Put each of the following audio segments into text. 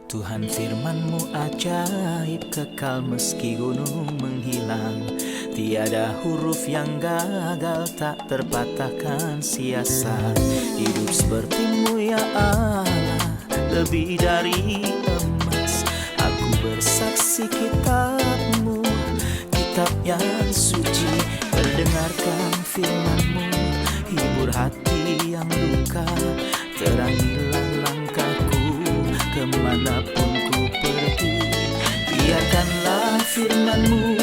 Tuhan firman-Mu ajaib, kekal meski gunung menghilang. Tiada huruf yang gagal, tak terpatahkan siasat. Hidup seperti-Mu ya Allah, lebih dari emas. Aku bersaksi kitab-Mu, kitab yang suci. Mendengarkan firman-Mu, hibur hati yang luka. Terangilah langkahku kemanapun ku pergi. Biarkanlah firman-Mu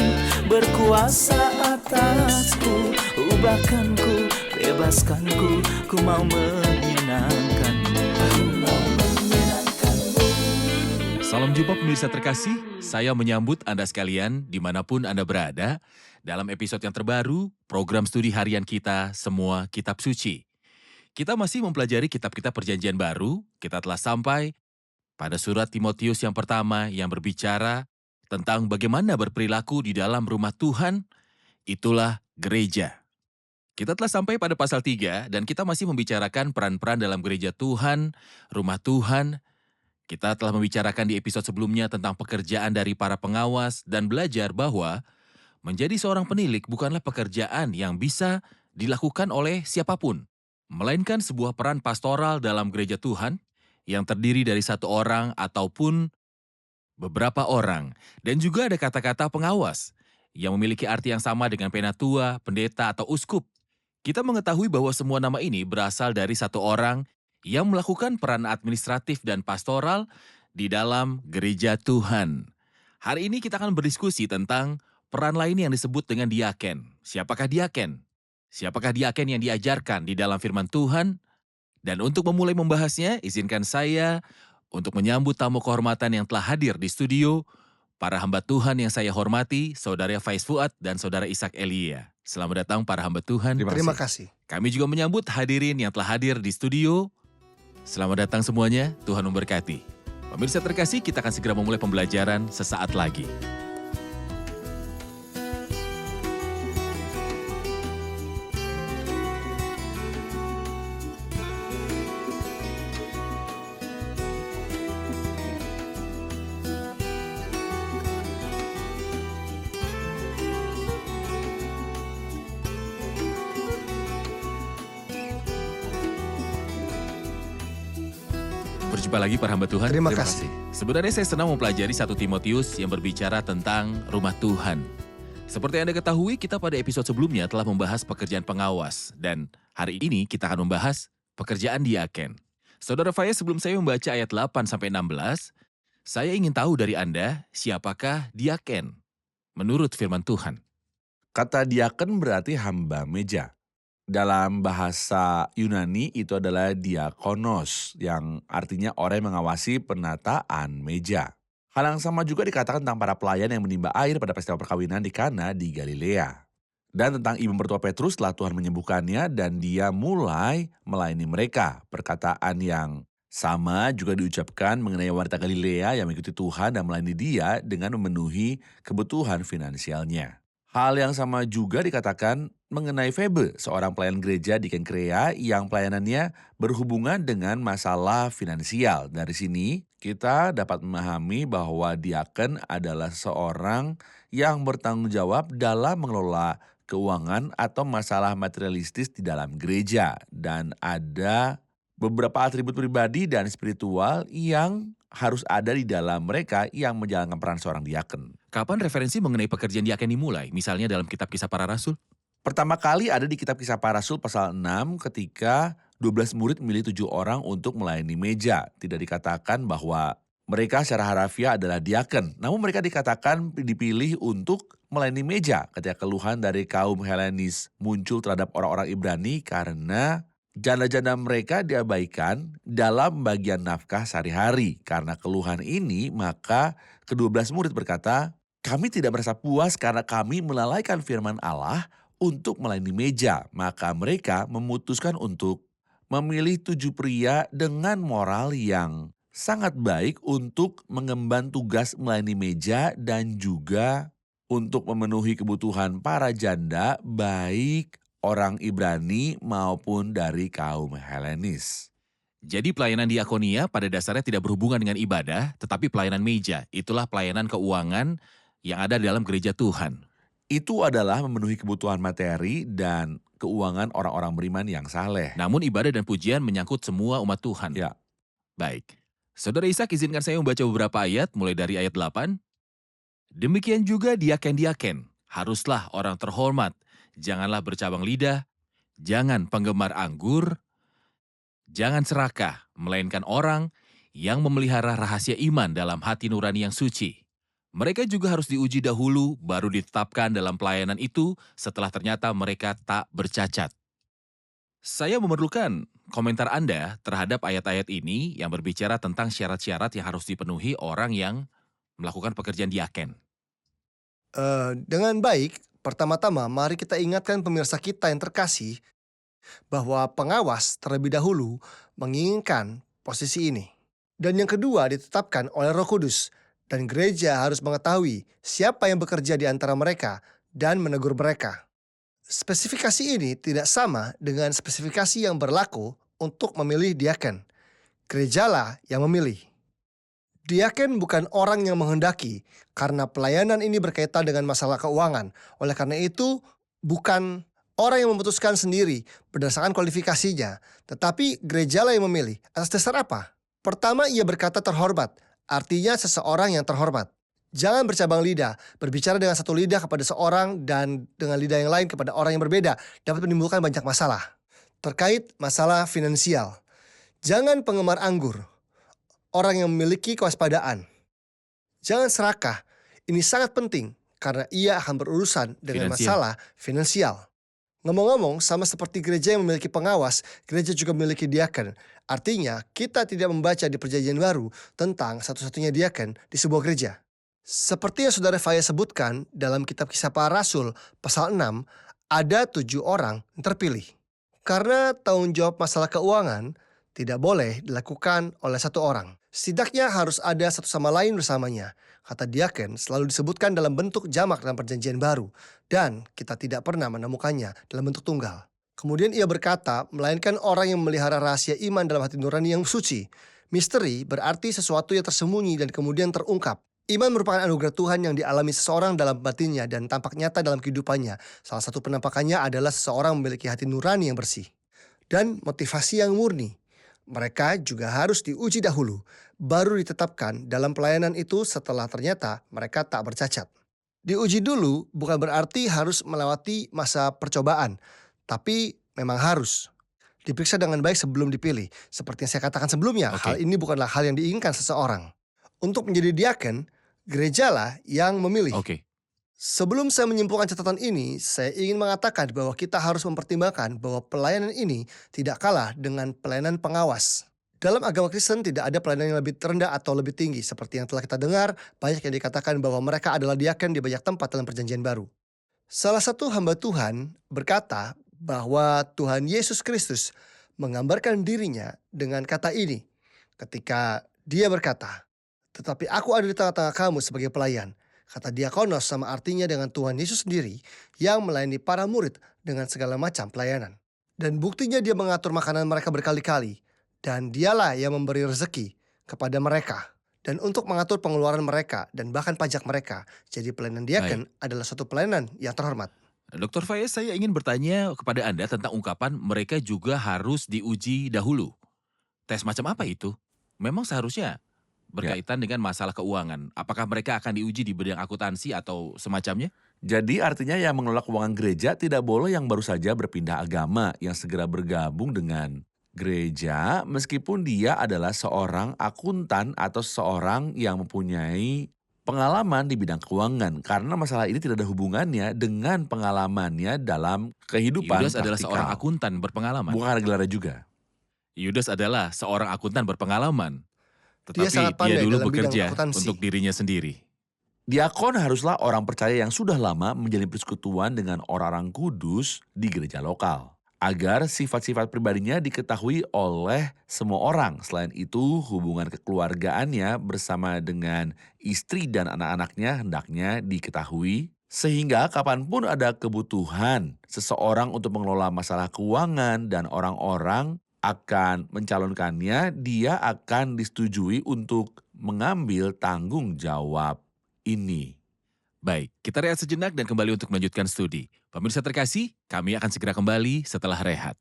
berkuasa atasku. Ubahkanku, bebaskanku, ku mau menyenangkan-Mu. Ku mau menyenangkan-Mu. Salam jumpa pemirsa terkasih, saya menyambut Anda sekalian dimanapun Anda berada dalam episode yang terbaru program studi harian kita Semua Kitab Suci. Kita masih mempelajari kitab-kitab perjanjian baru, kita telah sampai pada surat Timotius yang pertama yang berbicara tentang bagaimana berperilaku di dalam rumah Tuhan, itulah gereja. Kita telah sampai pada pasal 3 dan kita masih membicarakan peran-peran dalam gereja Tuhan, rumah Tuhan. Kita telah membicarakan di episode sebelumnya tentang pekerjaan dari para pengawas dan belajar bahwa menjadi seorang penilik bukanlah pekerjaan yang bisa dilakukan oleh siapapun, melainkan sebuah peran pastoral dalam gereja Tuhan yang terdiri dari satu orang ataupun beberapa orang. Dan juga ada kata-kata pengawas yang memiliki arti yang sama dengan penatua, pendeta, atau uskup. Kita mengetahui bahwa semua nama ini berasal dari satu orang yang melakukan peran administratif dan pastoral di dalam gereja Tuhan. Hari ini kita akan berdiskusi tentang peran lain yang disebut dengan diaken. Siapakah diaken? Siapakah diaken yang diajarkan di dalam firman Tuhan? Dan untuk memulai membahasnya, izinkan saya untuk menyambut tamu kehormatan yang telah hadir di studio, para hamba Tuhan yang saya hormati, Saudara Faiz Fuad dan Saudara Ishak Elia. Selamat datang para hamba Tuhan. Terima kasih. Kami juga menyambut hadirin yang telah hadir di studio. Selamat datang semuanya, Tuhan memberkati. Pemirsa terkasih, kita akan segera memulai pembelajaran sesaat lagi. Berjumpa lagi para hamba Tuhan. Terima kasih. Sebenarnya saya senang mempelajari 1 Timotius yang berbicara tentang rumah Tuhan. Seperti Anda ketahui, kita pada episode sebelumnya telah membahas pekerjaan pengawas. Dan hari ini kita akan membahas pekerjaan diaken. Saudara Faiz, sebelum saya membaca ayat 8-16, saya ingin tahu dari Anda, siapakah diaken menurut firman Tuhan? Kata diaken berarti hamba meja. Dalam bahasa Yunani itu adalah diakonos, yang artinya orang yang mengawasi penataan meja. Hal yang sama juga dikatakan tentang para pelayan yang menimba air pada pesta perkawinan di Kana di Galilea. Dan tentang ibu mertua Petrus setelah Tuhan menyembuhkannya dan dia mulai melayani mereka. Perkataan yang sama juga diucapkan mengenai wanita Galilea yang mengikuti Tuhan dan melayani dia dengan memenuhi kebutuhan finansialnya. Hal yang sama juga dikatakan mengenai Febe, seorang pelayan gereja di Kenkrea yang pelayanannya berhubungan dengan masalah finansial. Dari sini kita dapat memahami bahwa diaken adalah seorang yang bertanggung jawab dalam mengelola keuangan atau masalah materialistis di dalam gereja. Dan ada beberapa atribut pribadi dan spiritual yang harus ada di dalam mereka yang menjalankan peran seorang diaken. Kapan referensi mengenai pekerjaan diaken dimulai? Misalnya dalam kitab Kisah Para Rasul? Pertama kali ada di kitab Kisah Para Rasul pasal 6 ketika 12 murid memilih 7 orang untuk melayani meja. Tidak dikatakan bahwa mereka secara harafiah adalah diaken. Namun mereka dikatakan dipilih untuk melayani meja ketika keluhan dari kaum Helenis muncul terhadap orang-orang Ibrani karena janda-janda mereka diabaikan dalam bagian nafkah sehari-hari. Karena keluhan ini, maka ke-12 murid berkata, kami tidak merasa puas karena kami melalaikan firman Allah untuk melayani meja. Maka mereka memutuskan untuk memilih 7 pria dengan moral yang sangat baik untuk mengemban tugas melayani meja dan juga untuk memenuhi kebutuhan para janda baik orang Ibrani maupun dari kaum Helenis. Jadi pelayanan diakonia pada dasarnya tidak berhubungan dengan ibadah, tetapi pelayanan meja. Itulah pelayanan keuangan yang ada dalam gereja Tuhan. Itu adalah memenuhi kebutuhan materi dan keuangan orang-orang beriman yang saleh. Namun ibadah dan pujian menyangkut semua umat Tuhan. Ya. Baik. Saudara Ishak, izinkan saya membaca beberapa ayat, mulai dari ayat 8. Demikian juga diaken-diaken, haruslah orang terhormat, janganlah bercabang lidah, jangan penggemar anggur, jangan serakah, melainkan orang yang memelihara rahasia iman dalam hati nurani yang suci. Mereka juga harus diuji dahulu, baru ditetapkan dalam pelayanan itu setelah ternyata mereka tak bercacat. Saya memerlukan komentar Anda terhadap ayat-ayat ini yang berbicara tentang syarat-syarat yang harus dipenuhi orang yang melakukan pekerjaan diaken. Dengan baik, pertama-tama mari kita ingatkan pemirsa kita yang terkasih bahwa pengawas terlebih dahulu menginginkan posisi ini. Dan yang kedua ditetapkan oleh Roh Kudus, dan gereja harus mengetahui siapa yang bekerja di antara mereka dan menegur mereka. Spesifikasi ini tidak sama dengan spesifikasi yang berlaku untuk memilih diaken. Gerejalah yang memilih. Diaken bukan orang yang menghendaki, karena pelayanan ini berkaitan dengan masalah keuangan. Oleh karena itu, bukan orang yang memutuskan sendiri berdasarkan kualifikasinya, tetapi gerejalah yang memilih. Atas dasar apa? Pertama, ia berkata terhormat, artinya seseorang yang terhormat. Jangan bercabang lidah, berbicara dengan satu lidah kepada seorang dan dengan lidah yang lain kepada orang yang berbeda dapat menimbulkan banyak masalah. Terkait masalah finansial, jangan penggemar anggur, orang yang memiliki kewaspadaan. Jangan serakah, ini sangat penting karena ia akan berurusan dengan masalah finansial. Ngomong-ngomong, sama seperti gereja yang memiliki pengawas, gereja juga memiliki diaken. Artinya, kita tidak membaca di Perjanjian Baru tentang satu-satunya diaken di sebuah gereja. Seperti yang Saudara Faya sebutkan dalam kitab Kisah Para Rasul pasal 6, ada 7 orang yang terpilih. Karena tanggung jawab masalah keuangan tidak boleh dilakukan oleh satu orang. Setidaknya harus ada satu sama lain bersamanya. Kata diaken selalu disebutkan dalam bentuk jamak dalam Perjanjian Baru, dan kita tidak pernah menemukannya dalam bentuk tunggal. Kemudian ia berkata, melainkan orang yang memelihara rahasia iman dalam hati nurani yang suci. Misteri berarti sesuatu yang tersembunyi dan kemudian terungkap. Iman merupakan anugerah Tuhan yang dialami seseorang dalam batinnya dan tampak nyata dalam kehidupannya. Salah satu penampakannya adalah seseorang memiliki hati nurani yang bersih dan motivasi yang murni. Mereka juga harus diuji dahulu, baru ditetapkan dalam pelayanan itu setelah ternyata mereka tak bercacat. Diuji dulu bukan berarti harus melewati masa percobaan, tapi memang harus diperiksa dengan baik sebelum dipilih. Seperti yang saya katakan sebelumnya, hal ini bukanlah hal yang diinginkan seseorang. Untuk menjadi diaken, gerejalah yang memilih. Sebelum saya menyimpulkan catatan ini, saya ingin mengatakan bahwa kita harus mempertimbangkan bahwa pelayanan ini tidak kalah dengan pelayanan pengawas. Dalam agama Kristen tidak ada pelayanan yang lebih rendah atau lebih tinggi. Seperti yang telah kita dengar, banyak yang dikatakan bahwa mereka adalah diaken di banyak tempat dalam Perjanjian Baru. Salah satu hamba Tuhan berkata bahwa Tuhan Yesus Kristus menggambarkan dirinya dengan kata ini ketika dia berkata, "Tetapi aku ada di tengah-tengah kamu sebagai pelayan." Kata diakonos sama artinya dengan Tuhan Yesus sendiri yang melayani para murid dengan segala macam pelayanan. Dan buktinya dia mengatur makanan mereka berkali-kali. Dan dialah yang memberi rezeki kepada mereka. Dan untuk mengatur pengeluaran mereka dan bahkan pajak mereka. Jadi pelayanan diaken adalah suatu pelayanan yang terhormat. Dr. Faiz, saya ingin bertanya kepada Anda tentang ungkapan mereka juga harus diuji dahulu. Tes macam apa itu? Memang seharusnya berkaitan dengan masalah keuangan. Apakah mereka akan diuji di bidang akuntansi atau semacamnya? Jadi artinya yang mengelola keuangan gereja tidak boleh yang baru saja berpindah agama, yang segera bergabung dengan gereja meskipun dia adalah seorang akuntan atau seorang yang mempunyai pengalaman di bidang keuangan. Karena masalah ini tidak ada hubungannya dengan pengalamannya dalam kehidupan Yudas adalah praktikal. seorang akuntan berpengalaman. Bukan ada gelarnya juga. Yudas adalah seorang akuntan berpengalaman. Dia sangat Tetapi dia pandai dulu dalam bidang bekerja akuntansi. untuk dirinya sendiri. Diakon haruslah orang percaya yang sudah lama menjalin persekutuan dengan orang-orang kudus di gereja lokal. Agar sifat-sifat pribadinya diketahui oleh semua orang. Selain itu, hubungan kekeluargaannya bersama dengan istri dan anak-anaknya hendaknya diketahui. Sehingga kapanpun ada kebutuhan seseorang untuk mengelola masalah keuangan dan orang-orang akan mencalonkannya, dia akan disetujui untuk mengambil tanggung jawab ini. Baik, kita rehat sejenak dan kembali untuk melanjutkan studi. Pemirsa terkasih, kami akan segera kembali setelah rehat.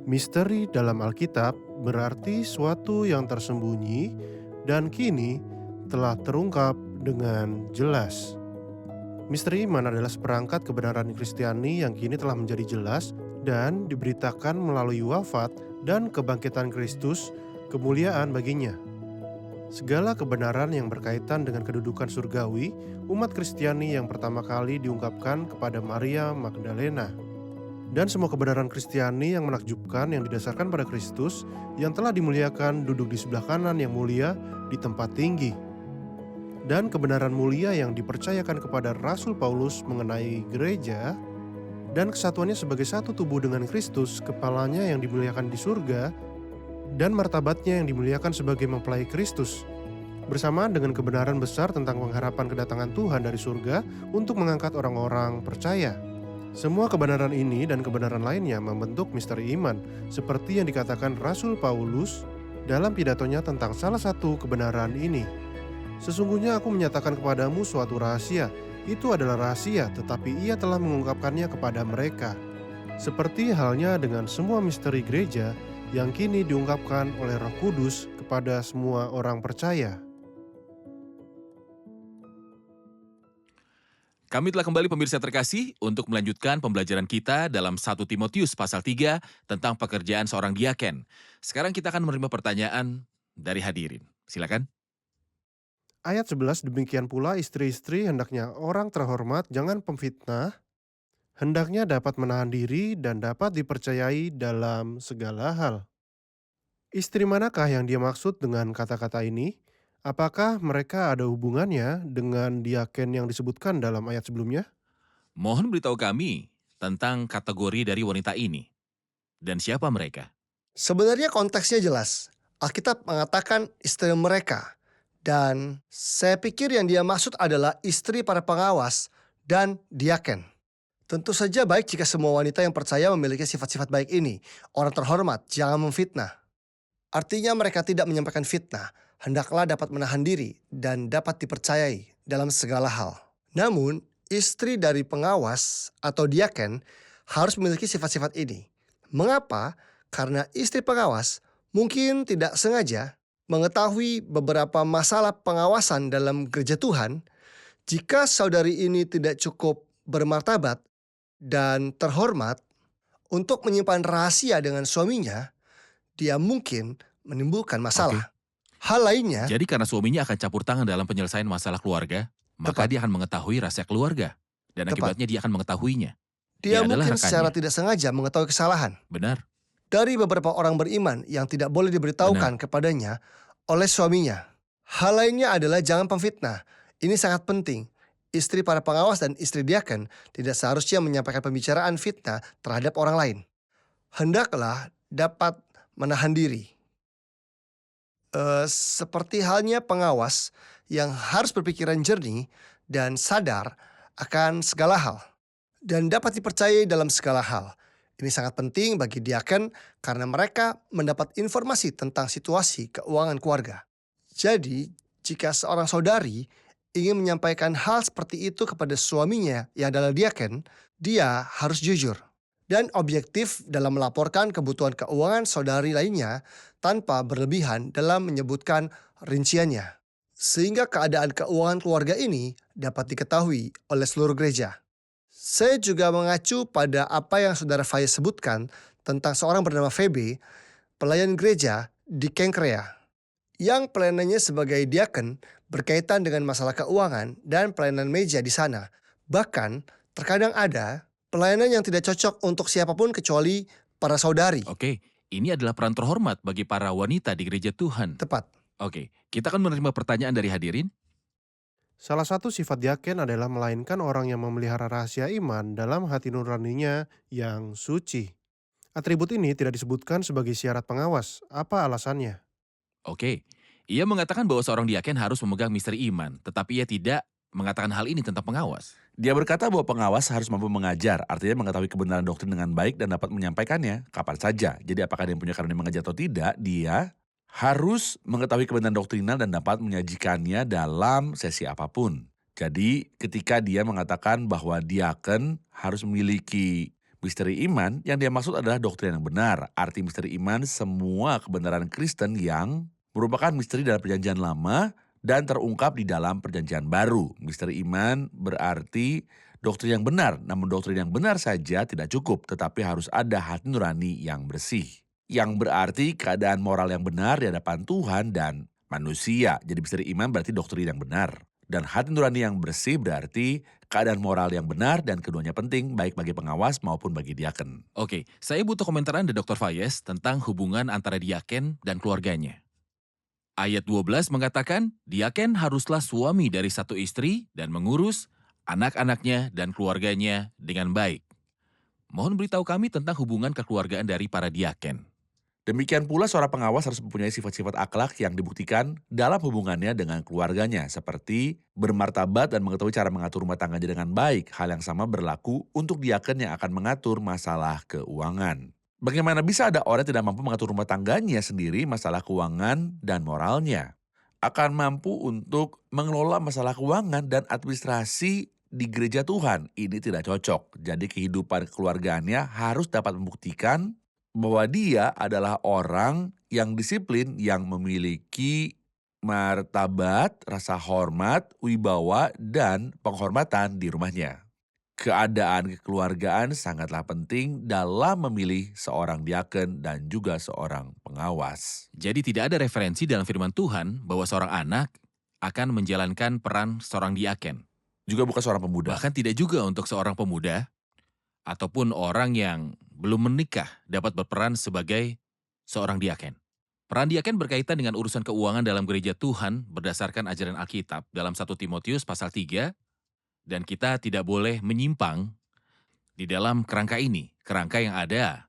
Misteri dalam Alkitab berarti suatu yang tersembunyi dan kini telah terungkap dengan jelas. Misteri iman adalah seperangkat kebenaran Kristiani yang kini telah menjadi jelas dan diberitakan melalui wafat dan kebangkitan Kristus, kemuliaan baginya. Segala kebenaran yang berkaitan dengan kedudukan surgawi, umat Kristiani yang pertama kali diungkapkan kepada Maria Magdalena. Dan semua kebenaran Kristiani yang menakjubkan yang didasarkan pada Kristus yang telah dimuliakan duduk di sebelah kanan yang mulia di tempat tinggi. Dan kebenaran mulia yang dipercayakan kepada Rasul Paulus mengenai gereja dan kesatuannya sebagai satu tubuh dengan Kristus, kepalanya yang dimuliakan di surga, dan martabatnya yang dimuliakan sebagai mempelai Kristus, bersamaan dengan kebenaran besar tentang pengharapan kedatangan Tuhan dari surga untuk mengangkat orang-orang percaya. Semua kebenaran ini dan kebenaran lainnya membentuk misteri iman, seperti yang dikatakan Rasul Paulus dalam pidatonya tentang salah satu kebenaran ini. Sesungguhnya aku menyatakan kepadamu suatu rahasia, itu adalah rahasia, tetapi ia telah mengungkapkannya kepada mereka. Seperti halnya dengan semua misteri gereja yang kini diungkapkan oleh Roh Kudus kepada semua orang percaya. Kami telah kembali pemirsa terkasih untuk melanjutkan pembelajaran kita dalam 1 Timotius pasal 3 tentang pekerjaan seorang diaken. Sekarang kita akan menerima pertanyaan dari hadirin. Silakan. Ayat 11, demikian pula istri-istri hendaknya orang terhormat, jangan pemfitnah, hendaknya dapat menahan diri dan dapat dipercayai dalam segala hal. Istri manakah yang dia maksud dengan kata-kata ini? Apakah mereka ada hubungannya dengan diaken yang disebutkan dalam ayat sebelumnya? Mohon beritahu kami tentang kategori dari wanita ini. Dan siapa mereka? Sebenarnya konteksnya jelas. Alkitab mengatakan istri mereka. Dan saya pikir yang dia maksud adalah istri para pengawas dan diaken. Tentu saja baik jika semua wanita yang percaya memiliki sifat-sifat baik ini. Orang terhormat, jangan memfitnah. Artinya mereka tidak menyampaikan fitnah, hendaklah dapat menahan diri dan dapat dipercayai dalam segala hal. Namun, istri dari pengawas atau diaken harus memiliki sifat-sifat ini. Mengapa? Karena istri pengawas mungkin tidak sengaja mengetahui beberapa masalah pengawasan dalam gereja Tuhan. Jika saudari ini tidak cukup bermartabat dan terhormat untuk menyimpan rahasia dengan suaminya, dia mungkin menimbulkan masalah. Hal lainnya, Jadi karena suaminya akan campur tangan dalam penyelesaian masalah keluarga, maka Tepat. dia akan mengetahui rahasia keluarga. Dan Tepat. akibatnya dia akan mengetahuinya. dia adalah mungkin rekannya. secara tidak sengaja mengetahui kesalahan Benar? dari beberapa orang beriman yang tidak boleh diberitahukan kepadanya oleh suaminya. Hal lainnya adalah jangan pemfitnah. Ini sangat penting. Istri para pengawas dan istri diaken tidak seharusnya menyampaikan pembicaraan fitnah terhadap orang lain. Hendaklah dapat menahan diri. Seperti halnya pengawas yang harus berpikiran jernih dan sadar akan segala hal dan dapat dipercayai dalam segala hal. Ini sangat penting bagi diaken karena mereka mendapat informasi tentang situasi keuangan keluarga. Jadi, jika seorang saudari ingin menyampaikan hal seperti itu kepada suaminya yang adalah diaken, dia harus jujur dan objektif dalam melaporkan kebutuhan keuangan saudari lainnya tanpa berlebihan dalam menyebutkan rinciannya. Sehingga keadaan keuangan keluarga ini dapat diketahui oleh seluruh gereja. Saya juga mengacu pada apa yang saudara Faiz sebutkan tentang seorang bernama Febe, pelayan gereja di Kenkrea, yang pelayanannya sebagai diaken berkaitan dengan masalah keuangan dan pelayanan meja di sana. Bahkan terkadang ada pelayanan yang tidak cocok untuk siapapun kecuali para saudari. Oke, ini adalah peran terhormat bagi para wanita di gereja Tuhan. Tepat. Oke, kita akan menerima pertanyaan dari hadirin. Salah satu sifat diaken adalah melainkan orang yang memelihara rahasia iman dalam hati nuraninya yang suci. Atribut ini tidak disebutkan sebagai syarat pengawas. Apa alasannya? Oke, ia mengatakan bahwa seorang diaken harus memegang misteri iman, tetapi ia tidak mengatakan hal ini tentang pengawas. Dia berkata bahwa pengawas harus mampu mengajar, artinya mengetahui kebenaran doktrin dengan baik dan dapat menyampaikannya kapan saja. Jadi apakah dia punya karunia mengajar atau tidak, dia harus mengetahui kebenaran doktrinal dan dapat menyajikannya dalam sesi apapun. Jadi ketika dia mengatakan bahwa diaken harus memiliki misteri iman, yang dia maksud adalah doktrin yang benar. Arti misteri iman semua kebenaran Kristen yang merupakan misteri dalam perjanjian lama dan terungkap di dalam perjanjian baru. Misteri iman berarti doktrin yang benar, namun doktrin yang benar saja tidak cukup, tetapi harus ada hati nurani yang bersih. Yang berarti keadaan moral yang benar di hadapan Tuhan dan manusia. Jadi misteri iman berarti doktrin yang benar. Dan hati nurani yang bersih berarti keadaan moral yang benar dan keduanya penting baik bagi pengawas maupun bagi diaken. Oke, saya butuh komentar Anda Dr. Fayez tentang hubungan antara diaken dan keluarganya. Ayat 12 mengatakan, diaken haruslah suami dari satu istri dan mengurus anak-anaknya dan keluarganya dengan baik. Mohon beritahu kami tentang hubungan kekeluargaan dari para diaken. Demikian pula seorang pengawas harus mempunyai sifat-sifat akhlak yang dibuktikan dalam hubungannya dengan keluarganya, seperti bermartabat dan mengetahui cara mengatur rumah tangganya dengan baik. Hal yang sama berlaku untuk diaken yang akan mengatur masalah keuangan. Bagaimana bisa ada orang yang tidak mampu mengatur rumah tangganya sendiri, masalah keuangan dan moralnya? Akan mampu untuk mengelola masalah keuangan dan administrasi di gereja Tuhan. Ini tidak cocok. Jadi kehidupan keluarganya harus dapat membuktikan bahwa dia adalah orang yang disiplin, yang memiliki martabat, rasa hormat, wibawa, dan penghormatan di rumahnya. Keadaan kekeluargaan sangatlah penting dalam memilih seorang diaken dan juga seorang pengawas. Jadi tidak ada referensi dalam firman Tuhan bahwa seorang anak akan menjalankan peran seorang diaken. Juga bukan seorang pemuda. Bahkan tidak juga untuk seorang pemuda ataupun orang yang belum menikah dapat berperan sebagai seorang diaken. Peran diaken berkaitan dengan urusan keuangan dalam gereja Tuhan berdasarkan ajaran Alkitab dalam 1 Timotius pasal 3, dan kita tidak boleh menyimpang di dalam kerangka ini, kerangka yang ada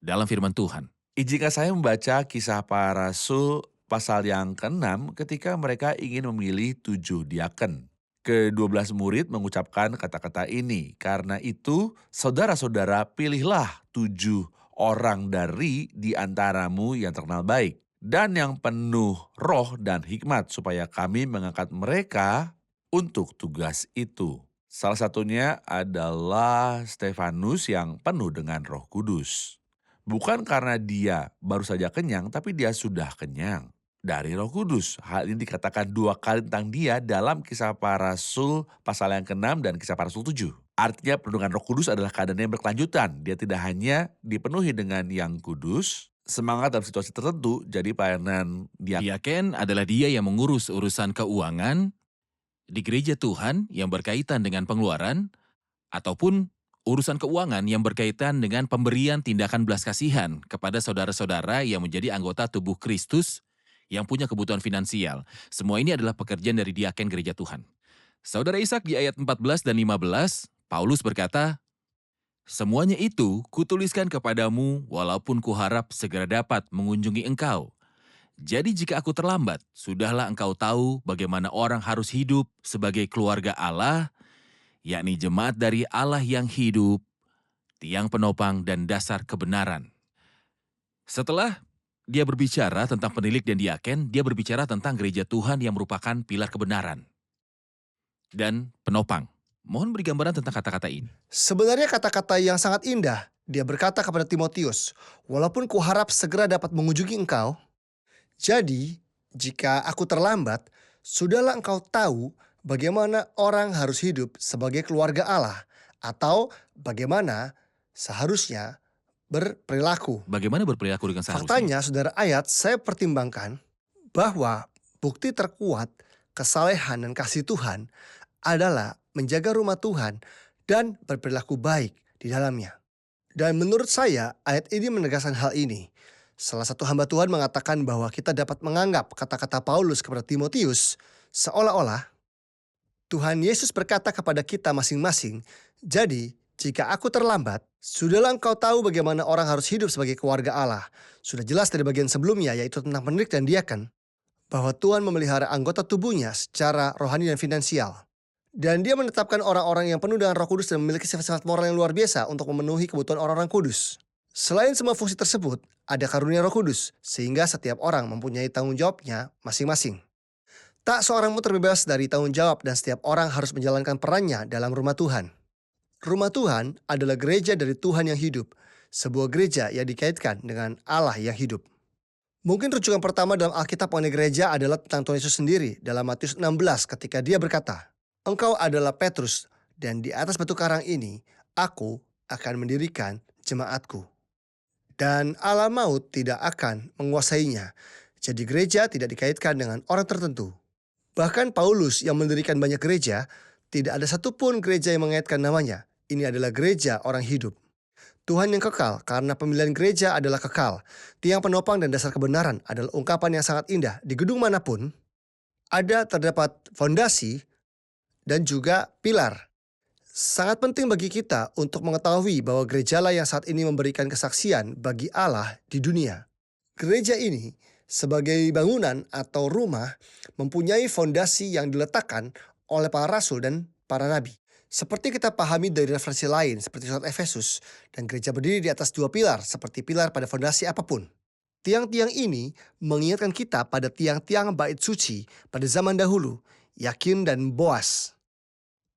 dalam firman Tuhan. Izinkan saya membaca Kisah Para Rasul pasal yang ke-6 ketika mereka ingin memilih 7 diaken. Ke-12 murid mengucapkan kata-kata ini, karena itu saudara-saudara pilihlah 7 orang dari di antaramu yang terkenal baik dan yang penuh roh dan hikmat supaya kami mengangkat mereka untuk tugas itu. Salah satunya adalah Stefanus yang penuh dengan Roh Kudus. Bukan karena dia baru saja kenyang, tapi dia sudah kenyang dari Roh Kudus. Hal ini dikatakan 2 kali tentang dia dalam Kisah Para Rasul pasal yang ke-6 dan Kisah Para Rasul 7. Artinya penuh dengan Roh Kudus adalah keadaan yang berkelanjutan. Dia tidak hanya dipenuhi dengan yang kudus, semangat dalam situasi tertentu, jadi pelayanan Diaken adalah dia yang mengurus urusan keuangan di gereja Tuhan yang berkaitan dengan pengeluaran, ataupun urusan keuangan yang berkaitan dengan pemberian tindakan belas kasihan kepada saudara-saudara yang menjadi anggota tubuh Kristus yang punya kebutuhan finansial. Semua ini adalah pekerjaan dari diaken gereja Tuhan. Saudara Ishak di ayat 14 dan 15, Paulus berkata, semuanya itu kutuliskan kepadamu walaupun kuharap segera dapat mengunjungi engkau. Jadi jika aku terlambat, sudahlah engkau tahu bagaimana orang harus hidup sebagai keluarga Allah, yakni jemaat dari Allah yang hidup, tiang penopang dan dasar kebenaran. Setelah dia berbicara tentang penilik dan diaken, dia berbicara tentang gereja Tuhan yang merupakan pilar kebenaran dan penopang. Mohon beri gambaran tentang kata-kata ini. Sebenarnya kata-kata yang sangat indah. Dia berkata kepada Timotius, walaupun kuharap segera dapat mengunjungi engkau, jadi jika aku terlambat, sudahlah engkau tahu bagaimana orang harus hidup sebagai keluarga Allah, atau bagaimana seharusnya berperilaku. Bagaimana berperilaku dengan seharusnya? Faktanya, saudara ayat, saya pertimbangkan bahwa bukti terkuat kesalehan dan kasih Tuhan adalah menjaga rumah Tuhan dan berperilaku baik di dalamnya. Dan menurut saya, ayat ini menegaskan hal ini. Salah satu hamba Tuhan mengatakan bahwa kita dapat menganggap kata-kata Paulus kepada Timotius seolah-olah Tuhan Yesus berkata kepada kita masing-masing, jadi jika aku terlambat, sudahlah engkau tahu bagaimana orang harus hidup sebagai keluarga Allah. Sudah jelas dari bagian sebelumnya, yaitu tentang penilik dan diaken, bahwa Tuhan memelihara anggota tubuhnya secara rohani dan finansial. Dan dia menetapkan orang-orang yang penuh dengan Roh Kudus dan memiliki sifat-sifat moral yang luar biasa untuk memenuhi kebutuhan orang-orang kudus. Selain semua fungsi tersebut, ada karunia Roh Kudus, sehingga setiap orang mempunyai tanggung jawabnya masing-masing. Tak seorang pun terbebas dari tanggung jawab dan setiap orang harus menjalankan perannya dalam rumah Tuhan. Rumah Tuhan adalah gereja dari Tuhan yang hidup, sebuah gereja yang dikaitkan dengan Allah yang hidup. Mungkin rujukan pertama dalam Alkitab mengenai gereja adalah tentang Tuhan Yesus sendiri dalam Matius 16 ketika dia berkata, "Engkau adalah Petrus, dan di atas batu karang ini aku akan mendirikan jemaatku. Dan alam maut tidak akan menguasainya." Jadi gereja tidak dikaitkan dengan orang tertentu. Bahkan Paulus yang mendirikan banyak gereja, tidak ada satupun gereja yang mengaitkan namanya. Ini adalah gereja orang hidup. Tuhan yang kekal karena pemilihan gereja adalah kekal. Tiang penopang dan dasar kebenaran adalah ungkapan yang sangat indah. Di gedung manapun, terdapat fondasi dan juga pilar. Sangat penting bagi kita untuk mengetahui bahwa gerejalah yang saat ini memberikan kesaksian bagi Allah di dunia. Gereja ini sebagai bangunan atau rumah mempunyai fondasi yang diletakkan oleh para rasul dan para nabi. Seperti kita pahami dari referensi lain seperti surat Efesus, dan gereja berdiri di atas dua pilar seperti pilar pada fondasi apapun. Tiang-tiang ini mengingatkan kita pada tiang-tiang bait suci pada zaman dahulu, Yakin dan Boas.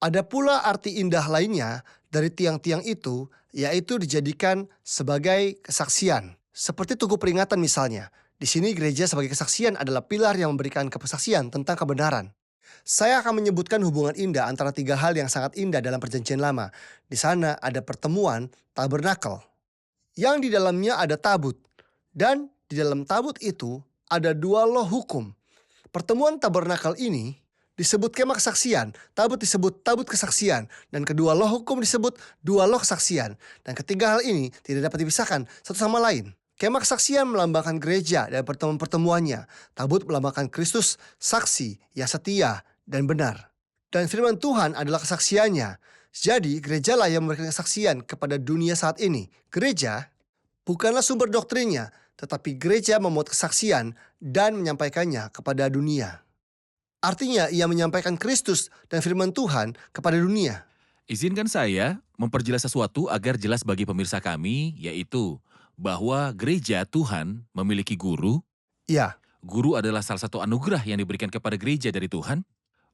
Ada pula arti indah lainnya dari tiang-tiang itu, yaitu dijadikan sebagai kesaksian. Seperti tugu peringatan misalnya. Di sini gereja sebagai kesaksian adalah pilar yang memberikan kesaksian tentang kebenaran. Saya akan menyebutkan hubungan indah antara tiga hal yang sangat indah dalam perjanjian lama. Di sana ada pertemuan tabernakel, yang di dalamnya ada tabut. Dan di dalam tabut itu ada dua loh hukum. Pertemuan tabernakel ini disebut kemah kesaksian, tabut disebut tabut kesaksian, dan kedua loh hukum disebut dua loh kesaksian. Dan ketiga hal ini tidak dapat dipisahkan satu sama lain. Kemah kesaksian melambangkan gereja dan pertemuan-pertemuannya. Tabut melambangkan Kristus, saksi yang setia dan benar. Dan firman Tuhan adalah kesaksiannya. Jadi gerejalah yang memberikan kesaksian kepada dunia saat ini. Gereja bukanlah sumber doktrinnya, tetapi gereja memuat kesaksian dan menyampaikannya kepada dunia. Artinya ia menyampaikan Kristus dan firman Tuhan kepada dunia. Izinkan saya memperjelas sesuatu agar jelas bagi pemirsa kami, yaitu bahwa gereja Tuhan memiliki guru. Ya, Guru adalah salah satu anugerah yang diberikan kepada gereja dari Tuhan.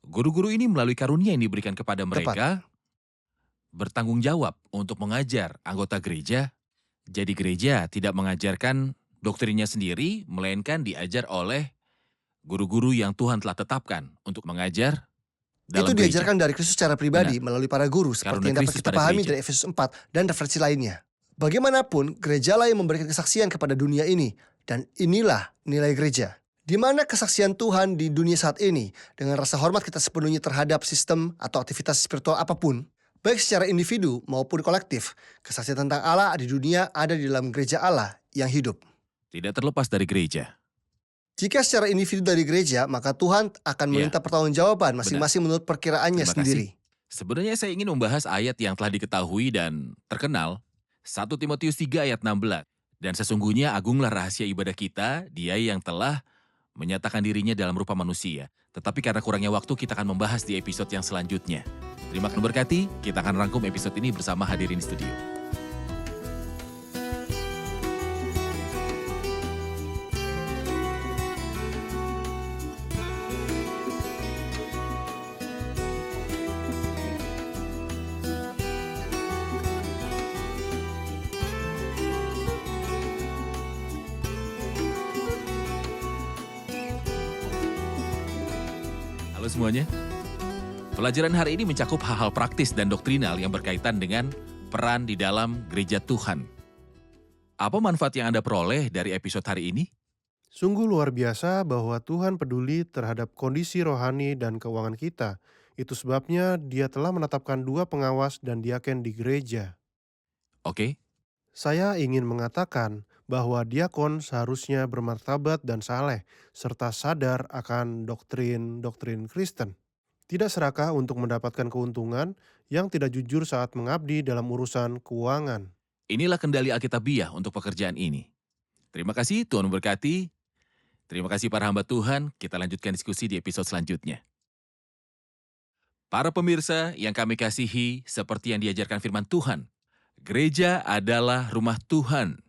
Guru-guru ini melalui karunia yang diberikan kepada mereka bertanggung jawab untuk mengajar anggota gereja. Jadi gereja tidak mengajarkan doktrinnya sendiri, melainkan diajar oleh guru-guru yang Tuhan telah tetapkan untuk mengajar dalam itu gereja. diajarkan dari Kristus secara pribadi melalui para guru seperti Karunia yang dapat Kristus kita pada pahami gereja. dari Efesus 4 dan referensi lainnya. Bagaimanapun, gerejalah yang memberikan kesaksian kepada dunia ini, dan inilah nilai gereja. Di mana kesaksian Tuhan di dunia saat ini, dengan rasa hormat kita sepenuhnya terhadap sistem atau aktivitas spiritual apapun, baik secara individu maupun kolektif, kesaksian tentang Allah di dunia ada di dalam gereja Allah yang hidup. Tidak terlepas dari gereja. Jika secara individu dari gereja, maka Tuhan akan meminta pertanggungjawaban masing-masing menurut perkiraannya Terima sendiri. Sebenarnya saya ingin membahas ayat yang telah diketahui dan terkenal, 1 Timotius 3 ayat 16. Dan sesungguhnya agunglah rahasia ibadah kita, dia yang telah menyatakan dirinya dalam rupa manusia. Tetapi karena kurangnya waktu, kita akan membahas di episode yang selanjutnya. Terima kasih berkati, kita akan rangkum episode ini bersama hadirin studio. Halo semuanya. Pelajaran hari ini mencakup hal-hal praktis dan doktrinal yang berkaitan dengan peran di dalam gereja Tuhan. Apa manfaat yang Anda peroleh dari episode hari ini? Sungguh luar biasa bahwa Tuhan peduli terhadap kondisi rohani dan keuangan kita. Itu sebabnya Dia telah menetapkan 2 pengawas dan diaken di gereja. Oke, Saya ingin mengatakan bahwa diakon seharusnya bermartabat dan saleh, serta sadar akan doktrin-doktrin Kristen. Tidak serakah untuk mendapatkan keuntungan yang tidak jujur saat mengabdi dalam urusan keuangan. inilah kendali Alkitabiah untuk pekerjaan ini. Terima kasih, Tuhan memberkati. Terima kasih para hamba Tuhan, kita lanjutkan diskusi di episode selanjutnya. Para pemirsa yang kami kasihi, seperti yang diajarkan firman Tuhan, gereja adalah rumah Tuhan,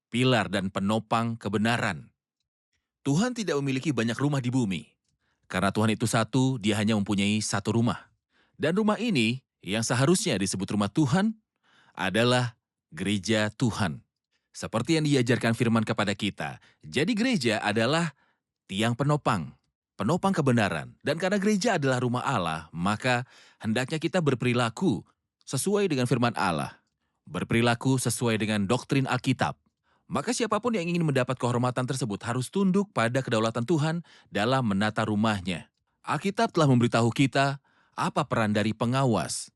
pilar dan penopang kebenaran. Tuhan tidak memiliki banyak rumah di bumi. Karena Tuhan itu satu, Dia hanya mempunyai satu rumah. Dan rumah ini, yang seharusnya disebut rumah Tuhan, adalah gereja Tuhan. Seperti yang diajarkan firman kepada kita, jadi gereja adalah tiang penopang kebenaran. Dan karena gereja adalah rumah Allah, maka hendaknya kita berperilaku sesuai dengan firman Allah. Berperilaku sesuai dengan doktrin Alkitab. Maka siapapun yang ingin mendapat kehormatan tersebut harus tunduk pada kedaulatan Tuhan dalam menata rumahnya. Alkitab telah memberitahu kita apa peran dari pengawas,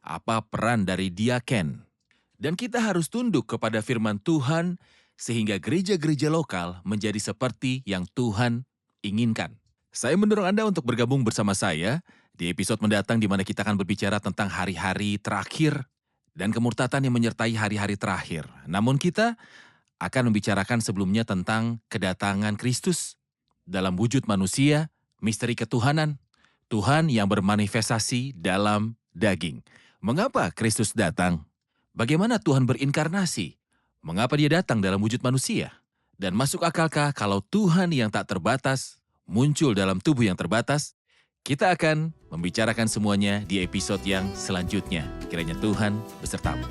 apa peran dari diaken. Dan kita harus tunduk kepada firman Tuhan sehingga gereja-gereja lokal menjadi seperti yang Tuhan inginkan. Saya mendorong Anda untuk bergabung bersama saya di episode mendatang di mana kita akan berbicara tentang hari-hari terakhir dan kemurtatan yang menyertai hari-hari terakhir. Namun kita akan membicarakan sebelumnya tentang kedatangan Kristus dalam wujud manusia, misteri ketuhanan, Tuhan yang bermanifestasi dalam daging. Mengapa Kristus datang? Bagaimana Tuhan berinkarnasi? Mengapa Dia datang dalam wujud manusia? Dan masuk akalkah kalau Tuhan yang tak terbatas muncul dalam tubuh yang terbatas? Kita akan membicarakan semuanya di episode yang selanjutnya. Kiranya Tuhan besertamu.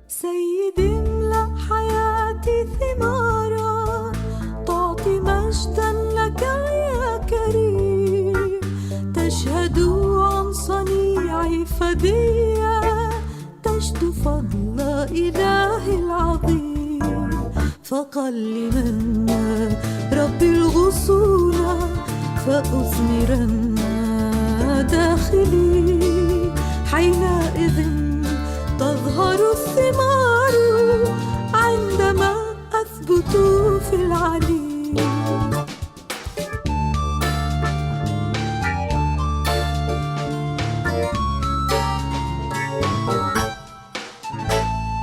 سيدي املأ حياتي ثمارا تعطي مجدا لك يا كريم تشهد عن صنيعي فدية تجد فضل إله العظيم فقل منا ربي الغصون فأثمرن داخلي حينئذ تظهر الثمار عندما أثبت في العلي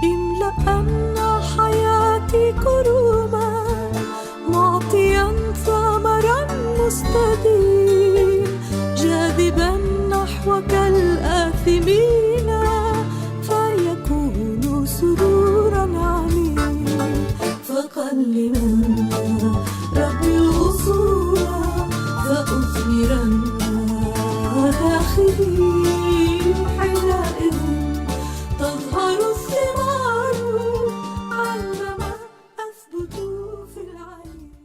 املأن حياتي كروما معطيا ثمرا مستديم جاذبا نحوك الآثمين سرورا عميم فقل منا ربي الغصون فأثمرن داخلي حينئذ تظهر الثمار عندما أثبت في العلي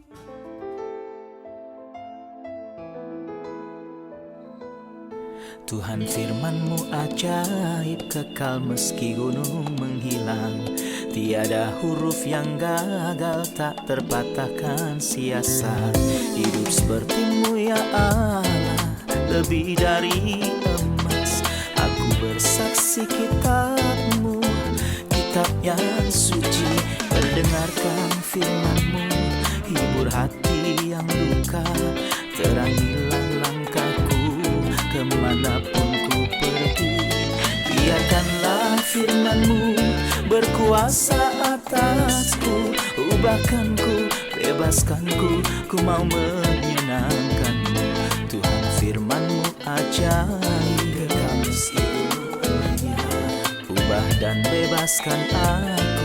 Tuhan firman-Mu ajaib, kekal meski gunung menghilang. Tiada huruf yang gagal, tak terpatahkan siasat. Hidup seperti-Mu ya Allah, lebih dari emas. Aku bersaksi kitab-Mu, kitab yang suci. Mendengarkan firman-Mu, hibur hati yang luka. Terangilah langkahku kemanapun ku pergi. Biarkanlah firman-Mu berkuasa atasku. Ubahkanku, bebaskanku, ku mau menyenangkan-Mu. Tuhan firman-Mu ajaib, ubah dan bebaskan aku.